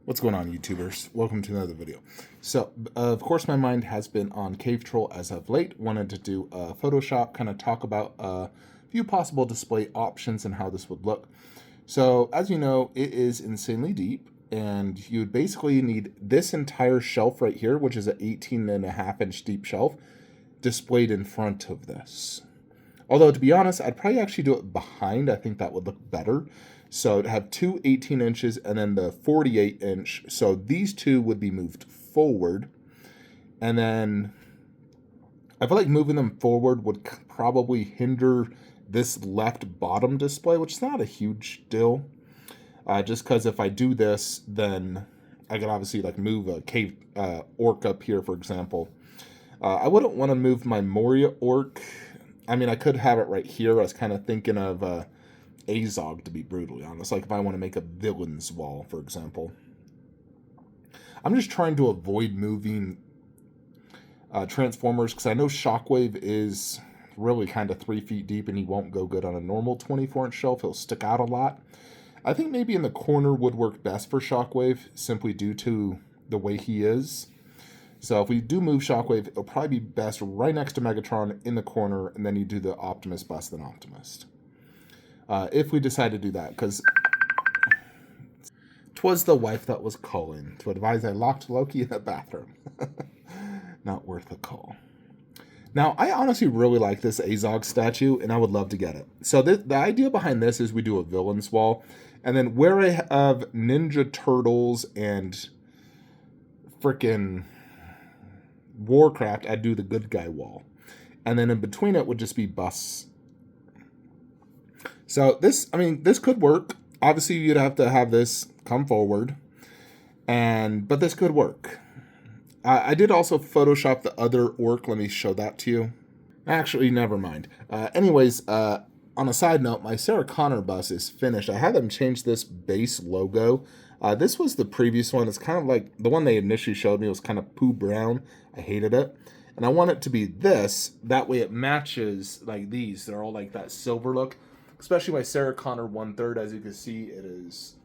What's going on, YouTubers? Welcome to another video. So, of course, my mind has been on Cave Troll as of late. Wanted to do a Photoshop, kind of talk about a few possible display options and how this would look. So, as you know, it is insanely deep, and you would basically need this entire shelf right here, which is an 18.5-inch deep shelf, displayed in front of this. Although, to be honest, I'd probably actually do it behind. I think that would look better. So it'd have two 18 inches and then the 48 inch. So these two would be moved forward. And then I feel like moving them forward would probably hinder this left bottom display, which is not a huge deal. Just because if I do this, then I could obviously like move a cave orc up here, for example. I wouldn't want to move my Moria orc. I mean, I could have it right here. I was kind of thinking of Azog, to be brutally honest, like if I want to make a villain's wall, for example. I'm just trying to avoid moving Transformers, because I know Shockwave is really kind of 3 feet deep and he won't go good on a normal 24-inch shelf. He'll stick out a lot. I think maybe in the corner would work best for Shockwave, simply due to the way he is. So if we do move Shockwave, it'll probably be best right next to Megatron in the corner, and then you do the Optimus bust, then Optimist. If we decide to do that, because 'twas the wife that was calling to advise I locked Loki in the bathroom. Not worth a call. Now, I honestly really like this Azog statue, and I would love to get it. So the idea behind this is we do a villain's wall, and then where I have Ninja Turtles and frickin' Warcraft, I'd do the good guy wall. And then in between it would just be busts. So this, I mean, this could work. Obviously, you'd have to have this come forward, but this could work. I did also Photoshop the other orc. Let me show that to you. Actually, never mind. Anyways, on a side note, my Sarah Connor bus is finished. I had them change this base logo. This was the previous one. It's kind of like the one they initially showed me was kind of poo brown. I hated it. And I want it to be this. That way it matches like these. They're all like that silver look. Especially my Sarah Connor 1/3, as you can see, it is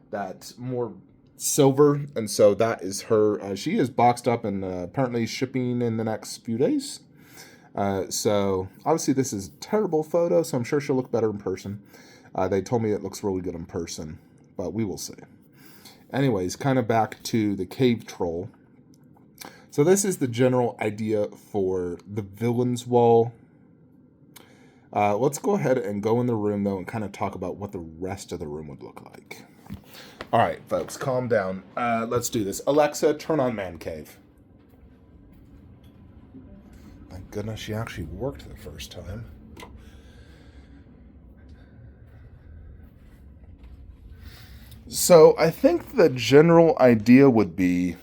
that more silver, and so that is her. She is boxed up and apparently shipping in the next few days. So obviously this is a terrible photo, so I'm sure she'll look better in person. They told me it looks really good in person, but we will see. Anyways, kind of back to the Cave Troll. So this is the general idea for the villain's wall. Let's go ahead and go in the room, though, and kind of talk about what the rest of the room would look like. All right, folks, calm down. Let's do this. Alexa, turn on Man Cave. Thank goodness she actually worked the first time. So I think the general idea would be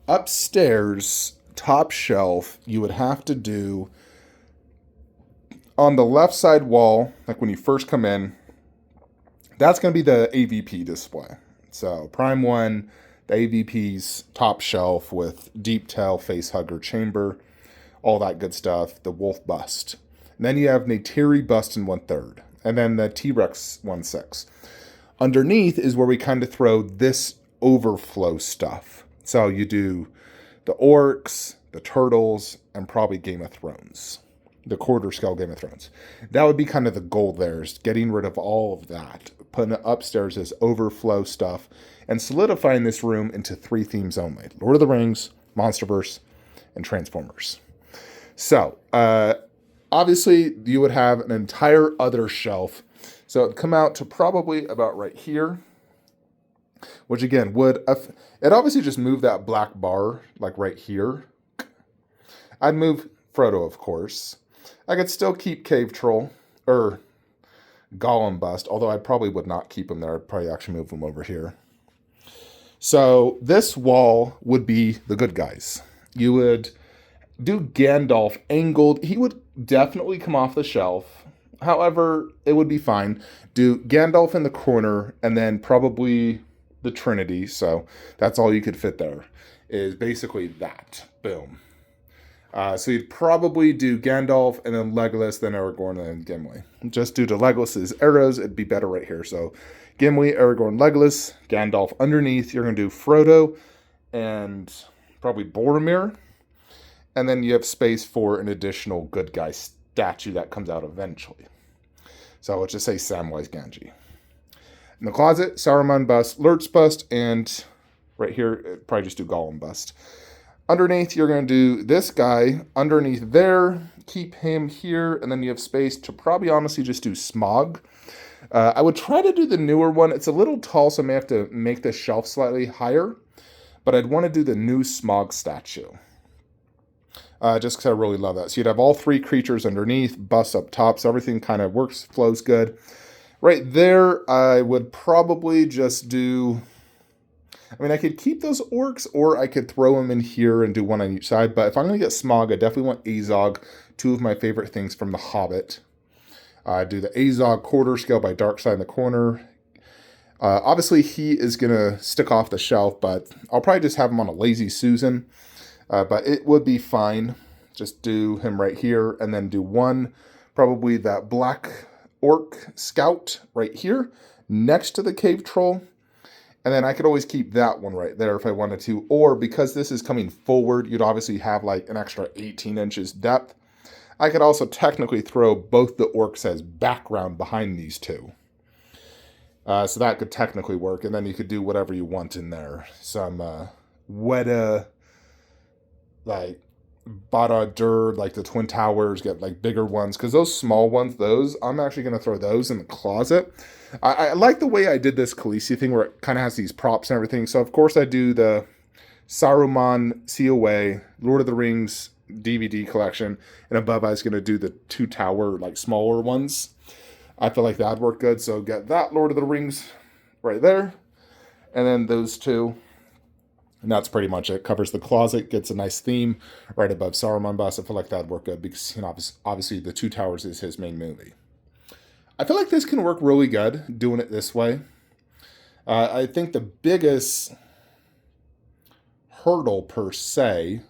upstairs, top shelf, you would have to do on the left side wall, like when you first come in, that's going to be the AVP display. So Prime 1, the AVP's top shelf with deep tail, face hugger chamber, all that good stuff, the wolf bust. And then you have Neytiri bust in 1/3, and then the T-Rex 1/6. Underneath is where we kind of throw this overflow stuff. So you do the orcs, the turtles, and probably Game of Thrones. The quarter scale Game of Thrones. That would be kind of the goal there, is getting rid of all of that, putting it upstairs as overflow stuff, and solidifying this room into 3 themes only: Lord of the Rings, Monsterverse, and Transformers. So, obviously, you would have an entire other shelf. So it'd come out to probably about right here, which again would, it obviously just move that black bar, like right here. I'd move Frodo, of course. I could still keep Cave Troll, or Gollum bust, although I probably would not keep him there. I'd probably actually move him over here. So this wall would be the good guys. You would do Gandalf angled. He would definitely come off the shelf. However, it would be fine. Do Gandalf in the corner, and then probably the Trinity. So that's all you could fit there, is basically that. Boom. So you'd probably do Gandalf, and then Legolas, then Aragorn, and then Gimli. Just due to Legolas's arrows, it'd be better right here. So Gimli, Aragorn, Legolas, Gandalf underneath. You're going to do Frodo and probably Boromir. And then you have space for an additional good guy statue that comes out eventually. So let's just say Samwise Gamgee. In the closet, Saruman bust, Lurtz bust, and right here, probably just do Gollum bust. Underneath, you're going to do this guy underneath there, keep him here, and then you have space to probably honestly just do Smaug. I would try to do the newer one. It's a little tall, so I may have to make the shelf slightly higher, but I'd want to do the new Smaug statue. Just because I really love that. So you'd have all three creatures underneath, busts up top, so everything kind of works, flows good. Right there, I would probably just do... I mean, I could keep those orcs, or I could throw them in here and do one on each side. But if I'm going to get Smaug, I definitely want Azog, two of my favorite things from The Hobbit. Do the Azog quarter scale by Darkside in the corner. Obviously, he is going to stick off the shelf, but I'll probably just have him on a Lazy Susan. But it would be fine. Just do him right here, and then do one, probably that black orc scout right here, next to the cave troll. And then I could always keep that one right there if I wanted to. Or because this is coming forward, you'd obviously have like an extra 18 inches depth. I could also technically throw both the orcs as background behind these two. So that could technically work. And then you could do whatever you want in there. Some Weta, like Barad-dûr, like the Twin Towers, get like bigger ones. Because those small ones, I'm actually going to throw those in the closet. I like the way I did this Khaleesi thing where it kind of has these props and everything. So, of course, I do the Saruman COA, Lord of the Rings DVD collection. And above, I was going to do the two tower, like smaller ones. I feel like that'd work good. So, get that Lord of the Rings right there. And then those two. And that's pretty much it. Covers the closet, gets a nice theme right above Saruman bust. I feel like that'd work good because, obviously the Two Towers is his main movie. I feel like this can work really good doing it this way. I think the biggest hurdle per se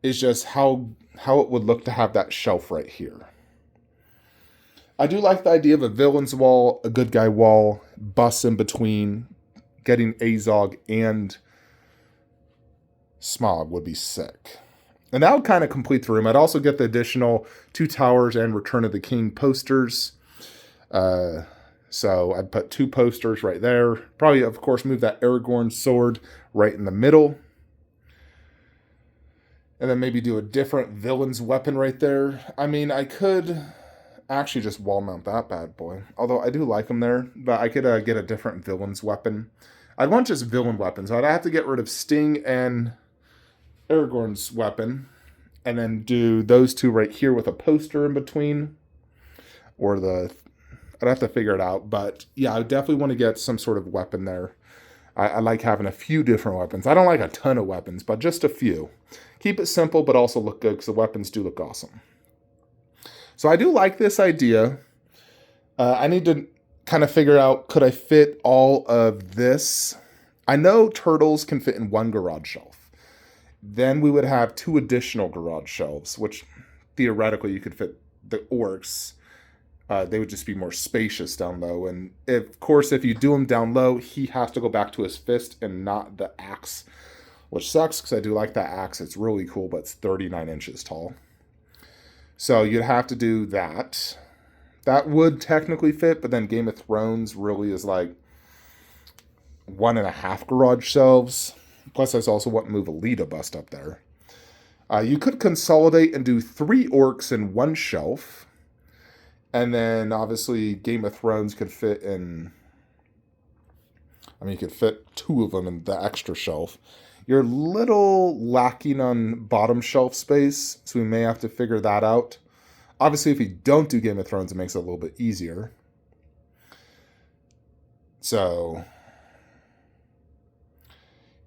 is just how it would look to have that shelf right here. I do like the idea of a villain's wall, a good guy wall, busts in between. Getting Azog and Smaug would be sick. And that would kind of complete the room. I'd also get the additional Two Towers and Return of the King posters. So I'd put two posters right there. Probably, of course, move that Aragorn sword right in the middle. And then maybe do a different villain's weapon right there. I mean, I could actually just wall mount that bad boy. Although I do like them there. But I could get a different villain's weapon. I'd want just villain weapons. I'd have to get rid of Sting and Aragorn's weapon, and then do those two right here with a poster in between, or I'd have to figure it out, but yeah, I definitely want to get some sort of weapon there. I like having a few different weapons. I don't like a ton of weapons, but just a few. Keep it simple, but also look good, because the weapons do look awesome. So I do like this idea. I need to kind of figure out, could I fit all of this? I know turtles can fit in one garage shelf. Then we would have two additional garage shelves, which theoretically you could fit the orcs. They would just be more spacious down low. And of course, if you do them down low, he has to go back to his fist and not the axe, which sucks because I do like that axe. It's really cool, but it's 39 inches tall. So you'd have to do that. That would technically fit, but then Game of Thrones really is like 1.5 garage shelves. Plus, there's also what move Alita bust up there. You could consolidate and do 3 orcs in one shelf. And then, obviously, Game of Thrones could fit in... I mean, you could fit 2 of them in the extra shelf. You're a little lacking on bottom shelf space, so we may have to figure that out. Obviously, if you don't do Game of Thrones, it makes it a little bit easier. So...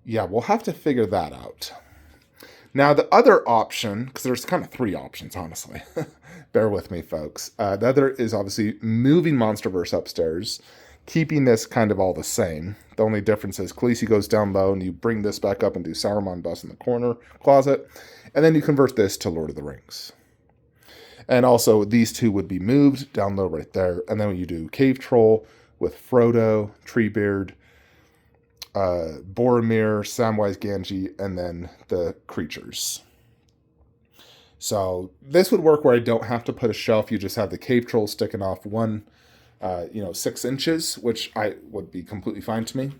yeah, we'll have to figure that out. Now, the other option, because there's kind of 3 options, honestly. Bear with me, folks. The other is obviously moving Monsterverse upstairs, keeping this kind of all the same. The only difference is Khaleesi goes down low, and you bring this back up and do Saruman bust in the corner closet, and then you convert this to Lord of the Rings. And also, these two would be moved down low right there, and then when you do Cave Troll, with Frodo, Treebeard, Boromir, Samwise Gamgee, and then the creatures. So this would work where I don't have to put a shelf. You just have the cave troll sticking off 6 inches, which I would be completely fine to me.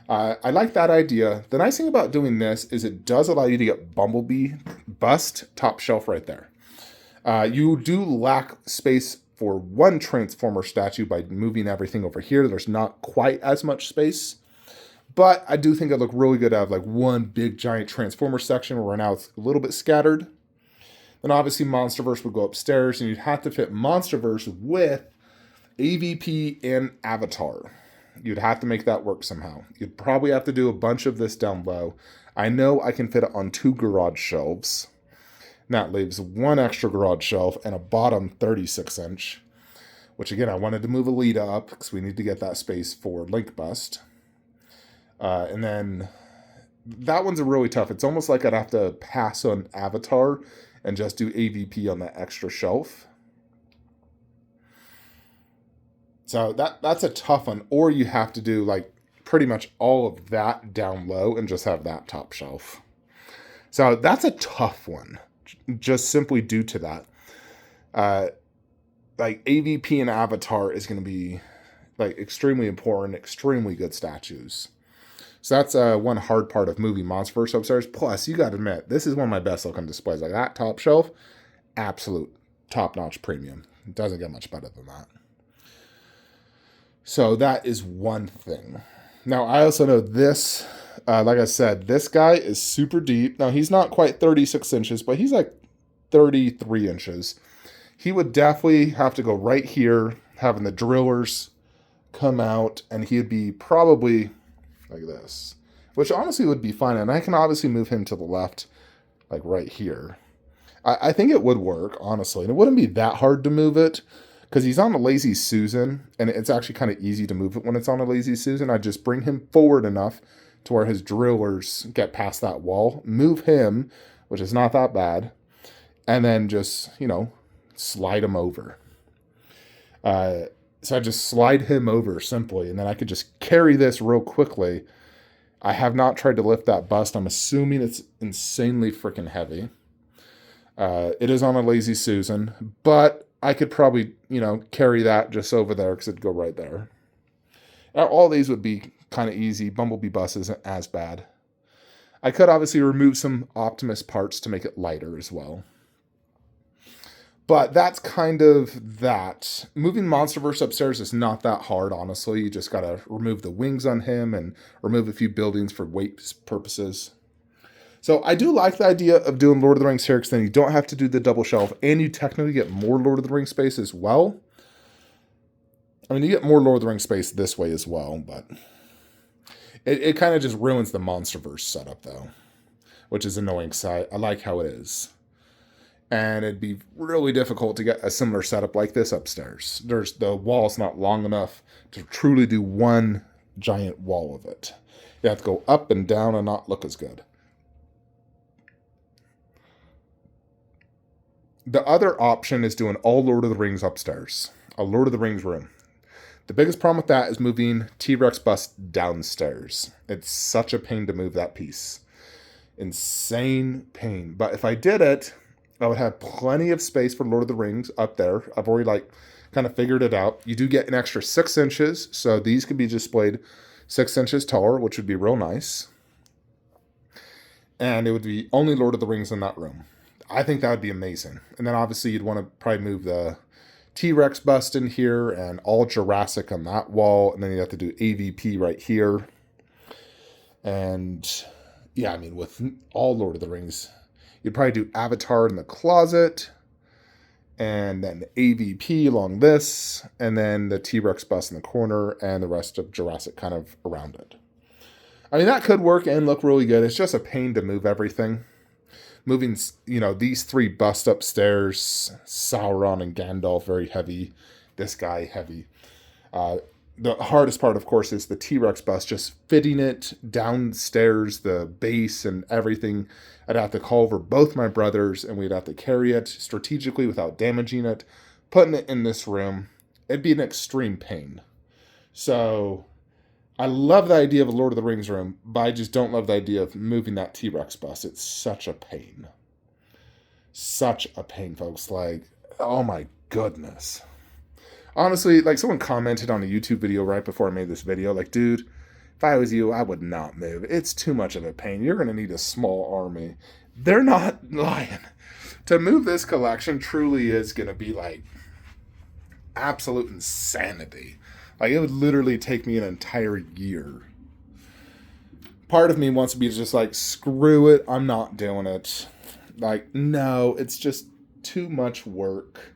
I like that idea. The nice thing about doing this is it does allow you to get Bumblebee bust top shelf right there. You do lack space for one Transformer statue by moving everything over here. There's not quite as much space. But I do think it'd look really good to have like one big giant Transformer section where right now it's a little bit scattered. Then obviously Monsterverse would go upstairs, and you'd have to fit Monsterverse with AVP and Avatar. You'd have to make that work somehow. You'd probably have to do a bunch of this down low. I know I can fit it on 2 garage shelves. That leaves 1 extra garage shelf and a bottom 36-inch, which again, I wanted to move Alita up because we need to get that space for Link Bust. And then that one's really tough. It's almost like I'd have to pass on Avatar and just do AVP on that extra shelf. So that's a tough one. Or you have to do like pretty much all of that down low and just have that top shelf. So that's a tough one, just simply due to that. Like AVP and Avatar is going to be like extremely important, extremely good statues. So that's one hard part of moving Monsterverse upstairs. Plus, you got to admit, this is one of my best looking displays. Like that top shelf, absolute top-notch premium. It doesn't get much better than that. So that is one thing. Now, I also know this, like I said, this guy is super deep. Now, he's not quite 36 inches, but he's like 33 inches. He would definitely have to go right here, having the drillers come out, and he'd be probably like this, which honestly would be fine. And I can obviously move him to the left, like right here. I think it would work, honestly. And it wouldn't be that hard to move it because he's on a Lazy Susan, and it's actually kind of easy to move it when it's on a Lazy Susan. I just bring him forward enough to where his drillers get past that wall, move him, which is not that bad, and then just, slide him over. So I just slide him over simply, and then I could just carry this real quickly. I have not tried to lift that bust. I'm assuming it's insanely freaking heavy. It is on a Lazy Susan, but I could probably, carry that just over there because it'd go right there. Now, all these would be kind of easy. Bumblebee bus isn't as bad. I could obviously remove some Optimus parts to make it lighter as well. But that's kind of that. Moving Monsterverse upstairs is not that hard, honestly. You just got to remove the wings on him and remove a few buildings for weight purposes. So I do like the idea of doing Lord of the Rings here, because then you don't have to do the double shelf, and you technically get more Lord of the Rings space as well. I mean, you get more Lord of the Rings space this way as well, but it kind of just ruins the Monsterverse setup, though, which is annoying, because I like how it is. And it'd be really difficult to get a similar setup like this upstairs. The wall's not long enough to truly do one giant wall of it. You have to go up and down and not look as good. The other option is doing all Lord of the Rings upstairs. A Lord of the Rings room. The biggest problem with that is moving T-Rex bust downstairs. It's such a pain to move that piece. Insane pain. But if I did it, I would have plenty of space for Lord of the Rings up there. I've already kind of figured it out. You do get an extra 6 inches, so these could be displayed 6 inches taller, which would be real nice. And it would be only Lord of the Rings in that room. I think that would be amazing. And then obviously you'd want to probably move the T-Rex bust in here and all Jurassic on that wall. And then you have to do AVP right here. And yeah, I mean, with all Lord of the Rings, you'd probably do Avatar in the closet, and then AVP along this, and then the T-Rex bust in the corner, and the rest of Jurassic kind of around it. I mean, that could work and look really good. It's just a pain to move everything. Moving, these 3 bust upstairs, Sauron and Gandalf, very heavy. This guy, heavy. The hardest part, of course, is the T-Rex bust, just fitting it downstairs, the base and everything. I'd have to call over both my brothers, and we'd have to carry it strategically without damaging it, putting it in this room. It'd be an extreme pain. So I love the idea of a Lord of the Rings room, but I just don't love the idea of moving that T-Rex bust. It's such a pain. Such a pain, folks. Like, oh my goodness. Honestly, like someone commented on a YouTube video right before I made this video, like, dude, if I was you, I would not move. It's too much of a pain. You're going to need a small army. They're not lying. To move this collection truly is going to be like absolute insanity. Like, it would literally take me an entire year. Part of me wants to be just like, screw it, I'm not doing it. Like, no, it's just too much work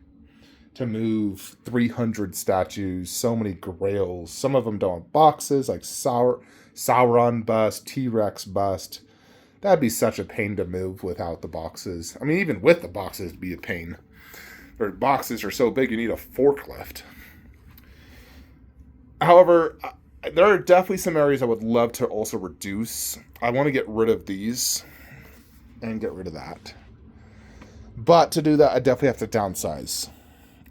to move 300 statues, so many grails. Some of them don't have boxes, like Sauron bust, T-Rex bust. That'd be such a pain to move without the boxes. I mean, even with the boxes, it'd be a pain. Their boxes are so big, you need a forklift. However, there are definitely some areas I would love to also reduce. I want to get rid of these and get rid of that. But to do that, I definitely have to downsize.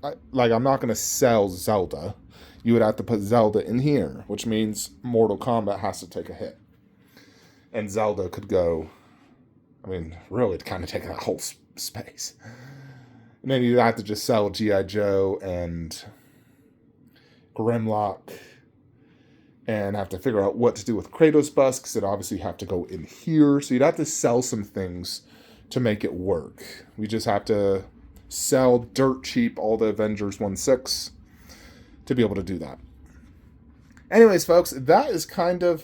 I'm not going to sell Zelda. You would have to put Zelda in here, which means Mortal Kombat has to take a hit. And Zelda could go, I mean, really, to kind of take that whole space. And then you'd have to just sell G.I. Joe and Grimlock and have to figure out what to do with Kratos bust, because it obviously have to go in here. So you'd have to sell some things to make it work. We just have to sell dirt cheap all the Avengers 1/6 to be able to do that. Anyways, folks, that is kind of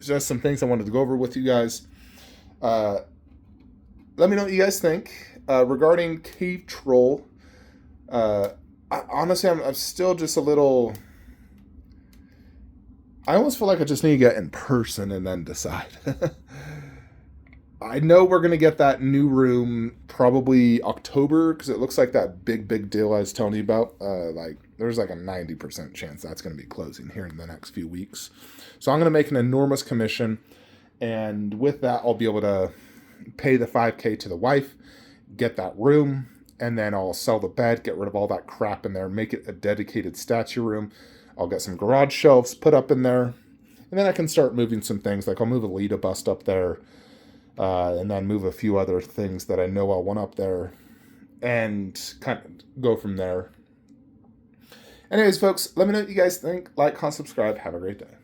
just some things I wanted to go over with you guys. Let me know what you guys think regarding Cave Troll. Honestly, I'm still just a little... I almost feel like I just need to get in person and then decide. I know we're going to get that new room probably October, because it looks like that big deal I was telling you about. There's like a 90% chance that's going to be closing here in the next few weeks. So I'm going to make an enormous commission, and with that, I'll be able to pay the $5K to the wife, get that room, and then I'll sell the bed, get rid of all that crap in there, make it a dedicated statue room. I'll get some garage shelves put up in there, and then I can start moving some things. Like, I'll move a Lita bust up there, and then move a few other things that I know I want up there, and kind of go from there. Anyways, folks, let me know what you guys think. Like, comment, subscribe. Have a great day.